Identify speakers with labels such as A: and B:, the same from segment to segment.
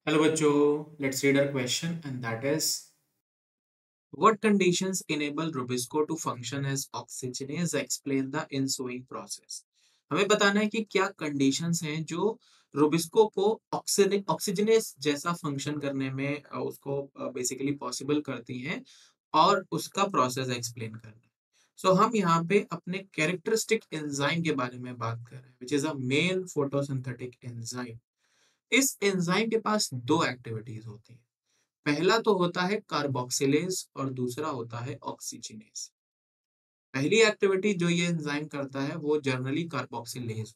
A: Hello बच्चों, let's read our question and that is what conditions enable Rubisco to function as oxygenase? Explain the ensuing process. हमें बताना है कि क्या conditions हैं जो रुबिस्को को ऑक्सीजनेस जैसा फंक्शन करने में उसको बेसिकली पॉसिबल करती हैं और उसका प्रोसेस एक्सप्लेन करना है। सो हम यहाँ पे अपने कैरेक्टरिस्टिक एंजाइम के बारे में बात कर रहे हैं which is a main photosynthetic enzyme. इस एंजाइम के पास दो एक्टिविटीज होती हैं। पहला तो होता है कार्बोक्सिलेज और दूसरा होता है ऑक्सीजनेज। पहली एक्टिविटी जो ये एंजाइम करता है वो जनरली कार्बोक्सिलेज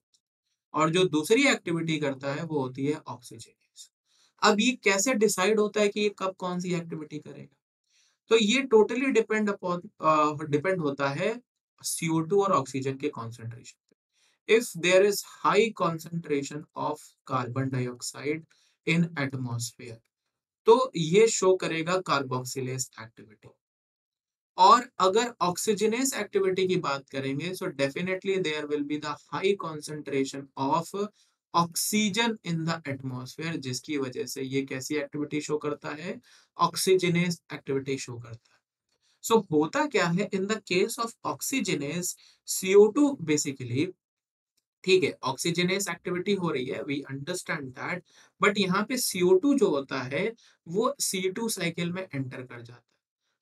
A: और जो दूसरी एक्टिविटी करता है वो होती है ऑक्सीजनेज। अब ये कैसे डिसाइड होता है कि ये कब कौन सी एक्टिविटी करेगा? तो ये टोटली डिपेंड होता है CO2 और ऑक्सीजन के कॉन्सेंट्रेशन पे। If there is high concentration of carbon dioxide in atmosphere तो ये शो करेगा कार्बोक्सिलेज एक्टिविटी। और अगर ऑक्सीजनेस एक्टिविटी की बात करेंगे so definitely there will be the high concentration of oxygen in the atmosphere, जिसकी वजह से ये कैसी एक्टिविटी शो करता है? ऑक्सीजनेस एक्टिविटी शो करता है। सो होता क्या है in the case of oxygenase? CO2 basically, ठीक है, ऑक्सीजनेस एक्टिविटी हो रही है, वी अंडरस्टैंड दैट, बट यहाँ पे CO2 जो होता है वो C2 साइकिल में एंटर कर जाता है।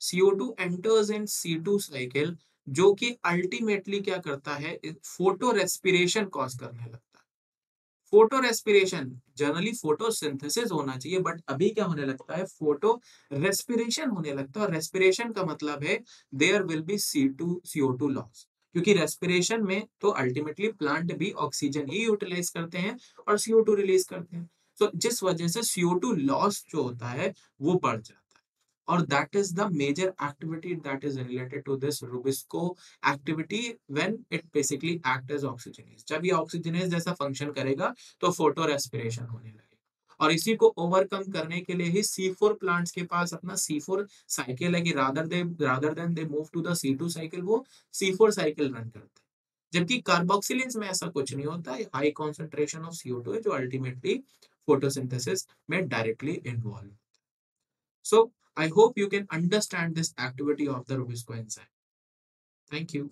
A: CO2 enters in C2 cycle, जो कि अल्टीमेटली क्या करता है? फोटो रेस्पिरेशन कॉज करने लगता है। फोटो रेस्पिरेशन, जनरली फोटोसिंथेसिस होना चाहिए बट अभी क्या होने लगता है? फोटो रेस्पिरेशन होने लगता है। और रेस्पिरेशन का मतलब है there will be CO2 loss, क्योंकि रेस्पिरेशन में तो अल्टीमेटली प्लांट भी ऑक्सीजन ही यूटिलाइज करते हैं और CO2 रिलीज करते हैं। तो जिस वजह से CO2 लॉस जो होता है वो बढ़ जाता है। और that is the major activity that is related to this Rubisco activity when it basically act as oxygenase। जब ये ऑक्सीजनेज जैसा फंक्शन करेगा तो फोटो रेस्पिरेशन होने लगेगा। और इसी को ओवरकम करने के लिए ही C4 प्लांट्स के पास अपना C4 साइकिल है कि rather than they move to the C2 cycle, वो C4 साइकिल रन करते हैं। जबकि कार्बोक्सिलेज में ऐसा कुछ नहीं होता है, हाई कॉन्सेंट्रेशन ऑफ CO2 है जो अल्टीमेटली फोटोसिंथेसिस में directly involve. So I hope you can understand this activity of the Rubisco enzyme. Thank you.